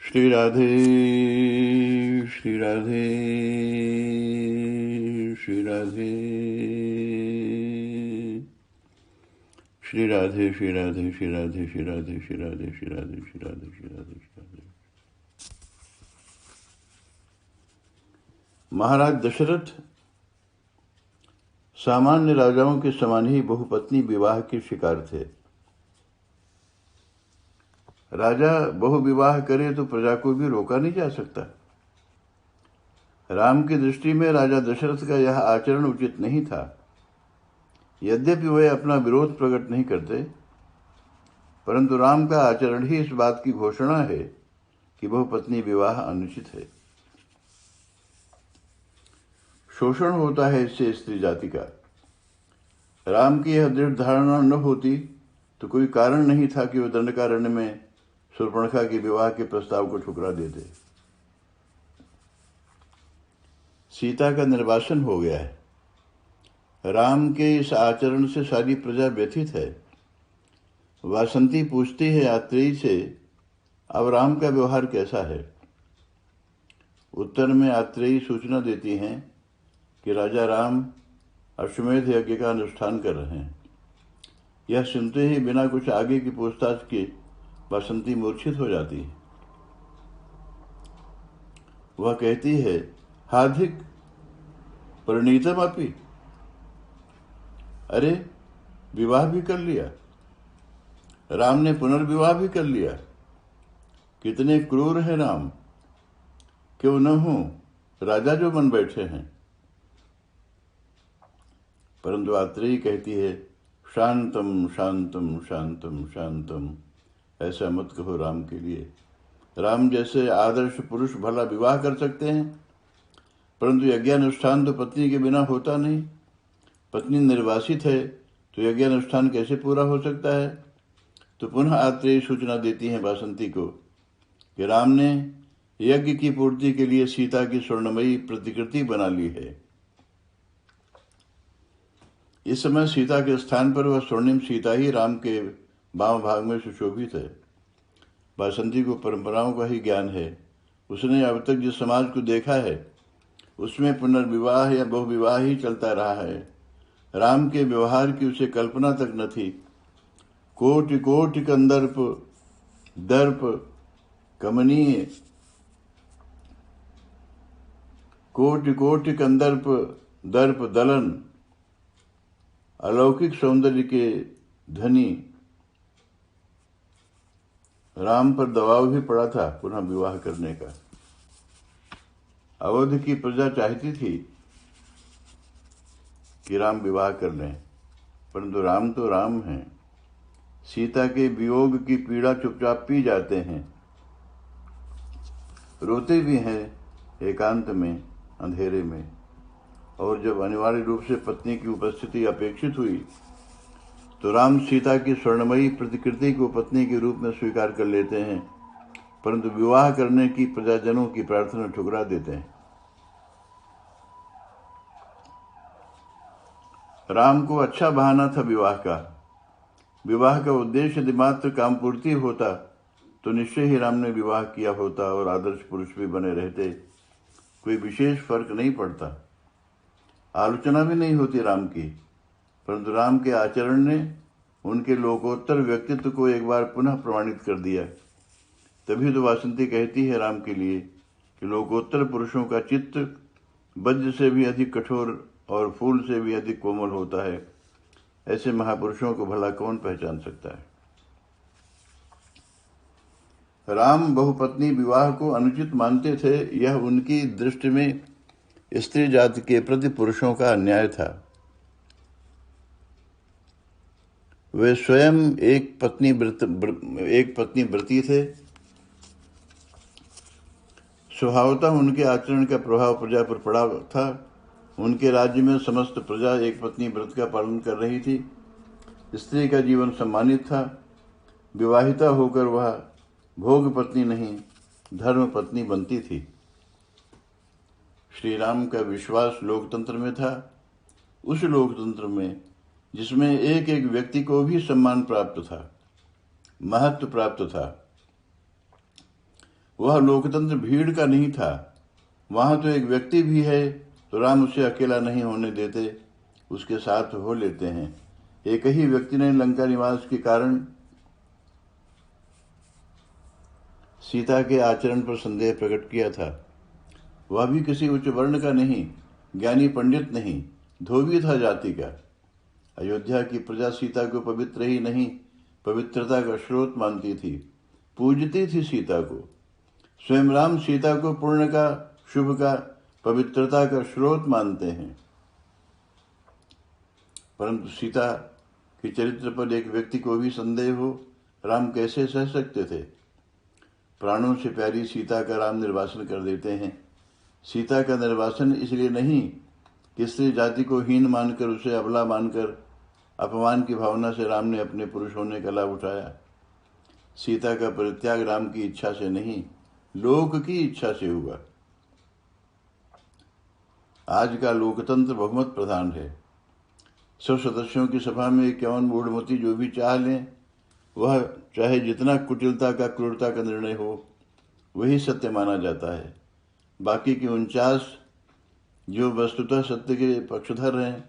श्री राधे श्री राधे श्री राधे श्री राधे श्री राधे श्री राधे श्री राधे श्री राधे श्री राधे श्री राधे श्री राधे श्री राधे। महाराज दशरथ सामान्य राजाओं के समान ही बहुपत्नी विवाह के शिकार थे। राजा बहुविवाह करे तो प्रजा को भी रोका नहीं जा सकता। राम की दृष्टि में राजा दशरथ का यह आचरण उचित नहीं था। यद्यपि वे अपना विरोध प्रकट नहीं करते, परंतु राम का आचरण ही इस बात की घोषणा है कि बहुपत्नी विवाह अनुचित है। शोषण होता है इससे स्त्री जाति का। राम की यह दृढ़ धारणा न होती तो कोई कारण नहीं था कि वे दंडकारण्य में शूर्पणखा के विवाह के प्रस्ताव को ठुकरा देते। सीता का निर्वासन हो गया है। राम के इस आचरण से सारी प्रजा व्यथित है। वासंती पूछती है आत्रेयी से, अब राम का व्यवहार कैसा है? उत्तर में आत्रेयी सूचना देती हैं कि राजा राम अश्वमेध यज्ञ का अनुष्ठान कर रहे हैं। यह सुनते ही बिना कुछ आगे की पूछताछ के वासंती मूर्छित हो जाती है। वह कहती है, हाधिक परिणीतम अपि, अरे विवाह भी कर लिया, राम ने पुनर्विवाह भी कर लिया। कितने क्रूर है राम, क्यों न हो राजा जो बन बैठे हैं। परंतु आत्रेयी कहती है, शांतम शांतम शांतम शांतम, ऐसा मत कहो राम के लिए। राम जैसे आदर्श पुरुष भला विवाह कर सकते हैं, परंतु यज्ञानुष्ठान तो पत्नी के बिना होता नहीं। पत्नी निर्वासित है तो यज्ञानुष्ठान कैसे पूरा हो सकता है? तो पुनः आत्रेयी सूचना देती हैं वासंती को कि राम ने यज्ञ की पूर्ति के लिए सीता की स्वर्णमयी प्रतिकृति बना ली है। इस समय सीता के स्थान पर वह स्वर्णिम सीता ही राम के वाम भाग में सुशोभित है। वासंती को परंपराओं का ही ज्ञान है। उसने अब तक जिस समाज को देखा है उसमें पुनर्विवाह या बहुविवाह ही चलता रहा है। राम के व्यवहार की उसे कल्पना तक न थी। कोटि कोटि कंदर्प दर्प कमनीय, कोटि कोटि कंदर्प दर्प दलन, अलौकिक सौंदर्य के धनी राम पर दबाव भी पड़ा था पुनः विवाह करने का। अवध की प्रजा चाहती थी कि राम विवाह कर लें, परंतु राम तो राम हैं। सीता के वियोग की पीड़ा चुपचाप पी जाते हैं, रोते भी हैं एकांत में, अंधेरे में। और जब अनिवार्य रूप से पत्नी की उपस्थिति अपेक्षित हुई तो राम सीता की स्वर्णमयी प्रतिकृति को पत्नी के रूप में स्वीकार कर लेते हैं, परंतु विवाह करने की प्रजाजनों की प्रार्थना ठुकरा देते हैं। राम को अच्छा बहाना था विवाह का। विवाह का उद्देश्य यदि मात्र कामपूर्ति होता तो निश्चय ही राम ने विवाह किया होता और आदर्श पुरुष भी बने रहते। कोई विशेष फर्क नहीं पड़ता, आलोचना भी नहीं होती राम की। परंतु राम के आचरण ने उनके लोकोत्तर व्यक्तित्व को एक बार पुनः प्रमाणित कर दिया। तभी तो वासंती कहती है राम के लिए कि लोकोत्तर पुरुषों का चित्त वज्र से भी अधिक कठोर और फूल से भी अधिक कोमल होता है। ऐसे महापुरुषों को भला कौन पहचान सकता है। राम बहुपत्नी विवाह को अनुचित मानते थे। यह उनकी दृष्टि में स्त्री जाति के प्रति पुरुषों का अन्याय था। वे स्वयं एक पत्नी व्रती थे। स्वभावतः उनके आचरण का प्रभाव प्रजा पर पड़ा था। उनके राज्य में समस्त प्रजा एक पत्नी व्रत का पालन कर रही थी। स्त्री का जीवन सम्मानित था। विवाहिता होकर वह भोग पत्नी नहीं, धर्म पत्नी बनती थी। श्री राम का विश्वास लोकतंत्र में था, उस लोकतंत्र में जिसमें एक एक व्यक्ति को भी सम्मान प्राप्त था, महत्व प्राप्त था। वह लोकतंत्र भीड़ का नहीं था। वहां तो एक व्यक्ति भी है तो राम उसे अकेला नहीं होने देते, उसके साथ हो लेते हैं। एक ही व्यक्ति ने लंका निवास के कारण सीता के आचरण पर संदेह प्रकट किया था। वह भी किसी उच्च वर्ण का नहीं, ज्ञानी पंडित नहीं, धोबी था जाति का। अयोध्या की प्रजा सीता को पवित्र ही नहीं, पवित्रता का स्रोत मानती थी, पूजती थी सीता को। स्वयं राम सीता को पुण्य का, शुभ का, पवित्रता का स्रोत मानते हैं। परंतु सीता के चरित्र पर एक व्यक्ति को भी संदेह हो, राम कैसे सह सकते थे? प्राणों से प्यारी सीता का राम निर्वासन कर देते हैं। सीता का निर्वासन इसलिए नहीं कि स्त्री जाति को हीन मानकर, उसे अबला मानकर, अपमान की भावना से राम ने अपने पुरुष होने का लाभ उठाया। सीता का परित्याग राम की इच्छा से नहीं, लोक की इच्छा से हुआ। आज का लोकतंत्र बहुमत प्रधान है। सब सदस्यों की सभा में 51 मूढ़मती जो भी चाह लें, वह चाहे जितना कुटिलता का, क्रूरता का निर्णय हो, वही सत्य माना जाता है। बाकी के 49 जो वस्तुतः सत्य के पक्षधर हैं,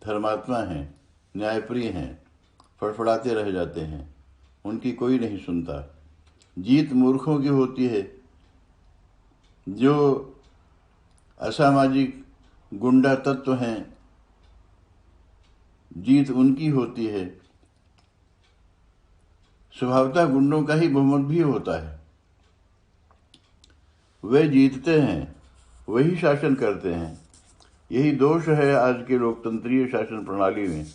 धर्मात्मा हैं, न्यायप्रिय हैं, फड़फड़ाते रह जाते हैं, उनकी कोई नहीं सुनता। जीत मूर्खों की होती है। जो असामाजिक गुंडा तत्व हैं, जीत उनकी होती है। स्वभावतः गुंडों का ही बहुमत भी होता है। वे जीतते हैं, वही शासन करते हैं। यही दोष है आज के लोकतंत्रीय शासन प्रणाली में।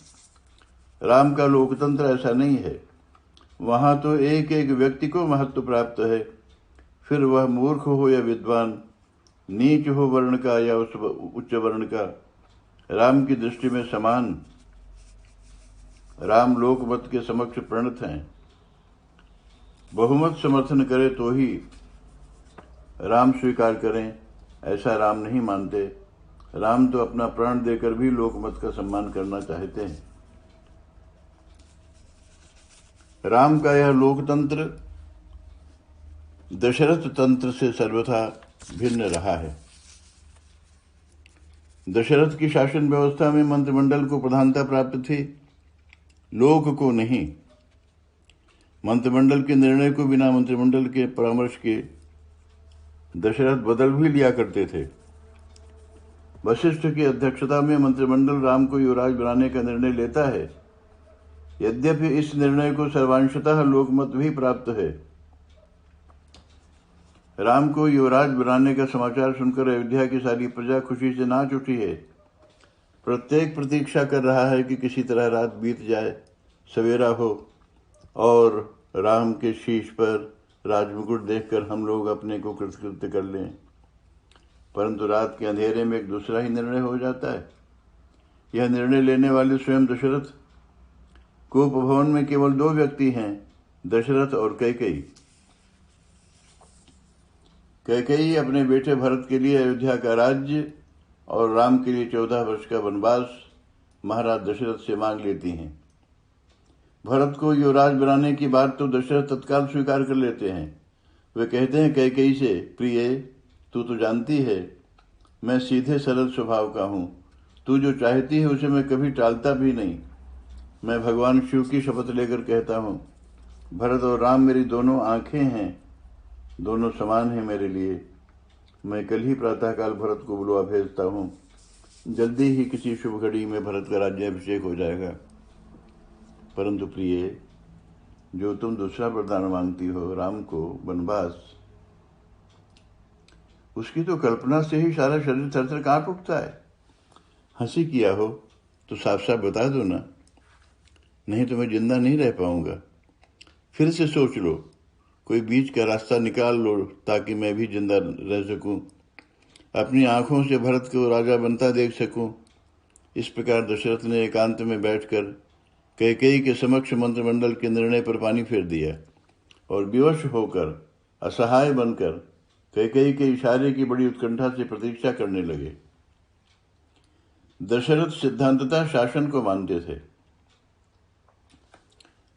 राम का लोकतंत्र ऐसा नहीं है। वहां तो एक एक व्यक्ति को महत्व प्राप्त है, फिर वह मूर्ख हो या विद्वान, नीच हो वर्ण का या उच्च वर्ण का, राम की दृष्टि में समान। राम लोकमत के समक्ष प्रणत हैं। बहुमत समर्थन करे तो ही राम स्वीकार करें, ऐसा राम नहीं मानते। राम तो अपना प्राण देकर भी लोकमत का सम्मान करना चाहते हैं। राम का यह लोकतंत्र दशरथ तंत्र से सर्वथा भिन्न रहा है। दशरथ की शासन व्यवस्था में मंत्रिमंडल को प्रधानता प्राप्त थी, लोक को नहीं। मंत्रिमंडल के निर्णय को बिना मंत्रिमंडल के परामर्श के दशरथ बदल भी लिया करते थे। वशिष्ठ की अध्यक्षता में मंत्रिमंडल राम को युवराज बनाने का निर्णय लेता है। यद्यपि इस निर्णय को सर्वांशतः लोकमत भी प्राप्त है। राम को युवराज बनाने का समाचार सुनकर अयोध्या की सारी प्रजा खुशी से नाच उठी है। प्रत्येक प्रतीक्षा कर रहा है कि किसी तरह रात बीत जाए, सवेरा हो और राम के शीश पर राजमुकुट देखकर हम लोग अपने को कृतकृत्य कर लें। परंतु रात के अंधेरे में एक दूसरा ही निर्णय हो जाता है। यह निर्णय लेने वाले स्वयं दशरथ। कोप भवन में केवल 2 व्यक्ति हैं, दशरथ और कैकेयी। कैकेयी अपने बेटे भरत के लिए अयोध्या का राज्य और राम के लिए 14 वर्ष का वनवास महाराज दशरथ से मांग लेती हैं। भरत को युवराज बनाने की बात तो दशरथ तत्काल स्वीकार कर लेते हैं। वे कहते हैं कैकेयी से, प्रिय, तू तो जानती है मैं सीधे सरल स्वभाव का हूँ। तू जो चाहती है उसे मैं कभी टालता भी नहीं। मैं भगवान शिव की शपथ लेकर कहता हूँ, भरत और राम मेरी दोनों आंखें हैं, दोनों समान हैं मेरे लिए। मैं कल ही प्रातःकाल भरत को बुलवा भेजता हूँ। जल्दी ही किसी शुभ घड़ी में भरत का राज्याभिषेक हो जाएगा। परंतु प्रिय, जो तुम दूसरा वरदान मांगती हो, राम को वनवास, उसकी तो कल्पना से ही सारा शरीर थरथर कांप उठता है। हंसी किया हो तो साफ साफ बता दो ना, नहीं तो मैं जिंदा नहीं रह पाऊंगा। फिर से सोच लो, कोई बीच का रास्ता निकाल लो ताकि मैं भी जिंदा रह सकूं, अपनी आंखों से भरत को राजा बनता देख सकूं। इस प्रकार दशरथ ने एकांत में बैठकर कैकेयी के समक्ष मंत्रिमंडल के निर्णय पर पानी फेर दिया और विवश होकर, असहाय बनकर कैकेयी के इशारे की बड़ी उत्कंठा से प्रतीक्षा करने लगे। दशरथ सिद्धांततः शासन को मानते थे।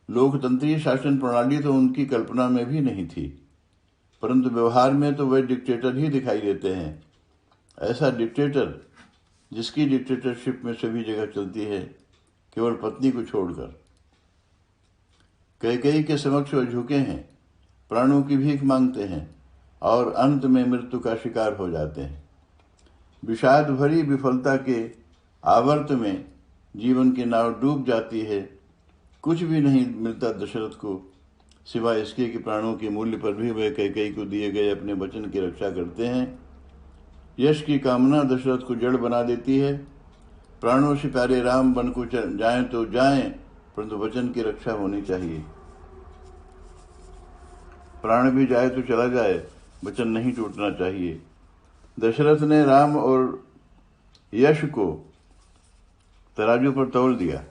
लोकतंत्रीय शासन प्रणाली तो उनकी कल्पना में भी नहीं थी। परंतु व्यवहार में तो वे डिक्टेटर ही दिखाई देते हैं। ऐसा डिक्टेटर जिसकी डिक्टेटरशिप में सभी जगह चलती है, केवल पत्नी को छोड़कर। कैकेयी के समक्ष वह झुके हैं, प्राणों की भीख मांगते हैं और अंत में मृत्यु का शिकार हो जाते हैं। विषाद भरी विफलता के आवर्त में जीवन की नाव डूब जाती है। कुछ भी नहीं मिलता दशरथ को, सिवाय इसके कि प्राणों के मूल्य पर भी वे कैकेयी को दिए गए अपने वचन की रक्षा करते हैं। यश की कामना दशरथ को जड़ बना देती है। प्राणों से प्यारे राम वन को जाएं तो जाएं, परंतु वचन की रक्षा होनी चाहिए। प्राण भी जाए तो चला जाए, वचन नहीं टूटना चाहिए। दशरथ ने राम और यश को तराजू पर तौल दिया।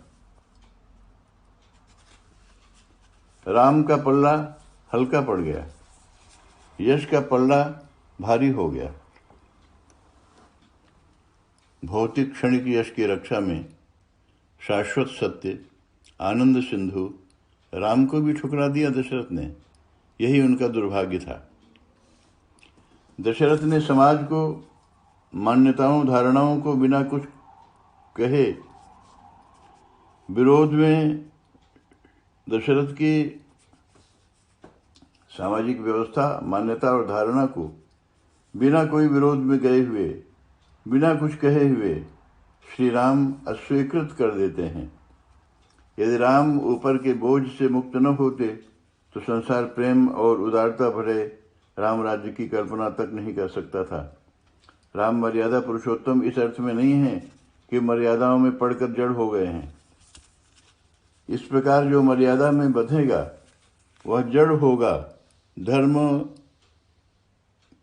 राम का पल्ला हल्का पड़ गया, यश का पल्ला भारी हो गया। भौतिक क्षणिक यश की रक्षा में शाश्वत सत्य, आनंद सिंधु राम को भी ठुकरा दिया दशरथ ने। यही उनका दुर्भाग्य था। दशरथ ने समाज को, मान्यताओं धारणाओं को बिना कुछ कहे विरोध में, दशरथ की सामाजिक व्यवस्था, मान्यता और धारणा को बिना कोई विरोध में गए हुए, बिना कुछ कहे हुए श्री राम अस्वीकृत कर देते हैं। यदि राम ऊपर के बोझ से मुक्त न होते तो संसार प्रेम और उदारता भरे राम राज्य की कल्पना तक नहीं कर सकता था। राम मर्यादा पुरुषोत्तम इस अर्थ में नहीं है कि मर्यादाओं में पड़कर जड़ हो गए हैं। इस प्रकार जो मर्यादा में बंधेगा वह जड़ होगा। धर्म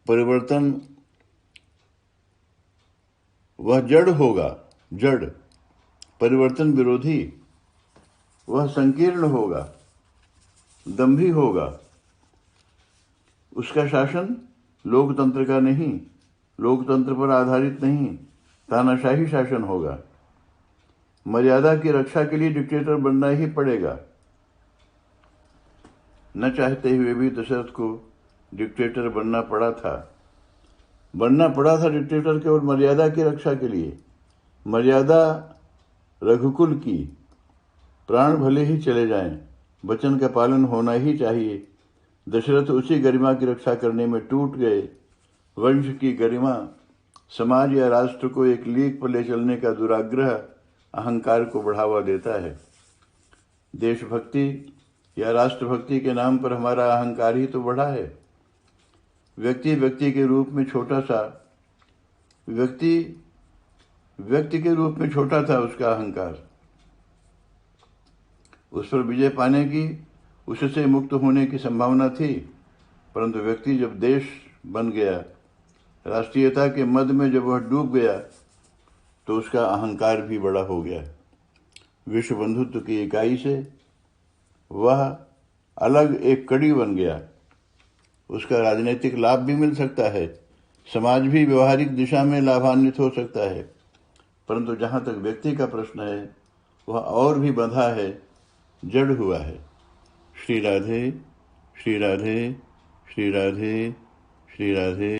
परिवर्तन, वह जड़ होगा, जड़ परिवर्तन विरोधी, वह संकीर्ण होगा, दंभी होगा। उसका शासन लोकतंत्र का नहीं, लोकतंत्र पर आधारित नहीं, तानाशाही शासन होगा। मर्यादा की रक्षा के लिए डिक्टेटर बनना ही पड़ेगा। न चाहते हुए भी दशरथ को डिक्टेटर बनना पड़ा था डिक्टेटर केवल मर्यादा की रक्षा के लिए। मर्यादा रघुकुल की, प्राण भले ही चले जाएं, वचन का पालन होना ही चाहिए। दशरथ उसी गरिमा की रक्षा करने में टूट गए। वंश की गरिमा समाज या राष्ट्र को एक लीक पर ले चलने का दुराग्रह अहंकार को बढ़ावा देता है। देशभक्ति या राष्ट्रभक्ति के नाम पर हमारा अहंकार ही तो बढ़ा है। व्यक्ति के रूप में छोटा सा, व्यक्ति के रूप में छोटा था उसका अहंकार। उस पर विजय पाने की, उससे मुक्त होने की संभावना थी, परंतु व्यक्ति जब देश बन गया, राष्ट्रीयता के मद में जब वह डूब गया, तो उसका अहंकार भी बड़ा हो गया। विश्व बंधुत्व की इकाई से वह अलग एक कड़ी बन गया। उसका राजनीतिक लाभ भी मिल सकता है, समाज भी व्यवहारिक दिशा में लाभान्वित हो सकता है, परंतु जहाँ तक व्यक्ति का प्रश्न है वह और भी बंधा है, जड़ हुआ है। श्री राधे, श्री राधे, श्री राधे, श्री राधे।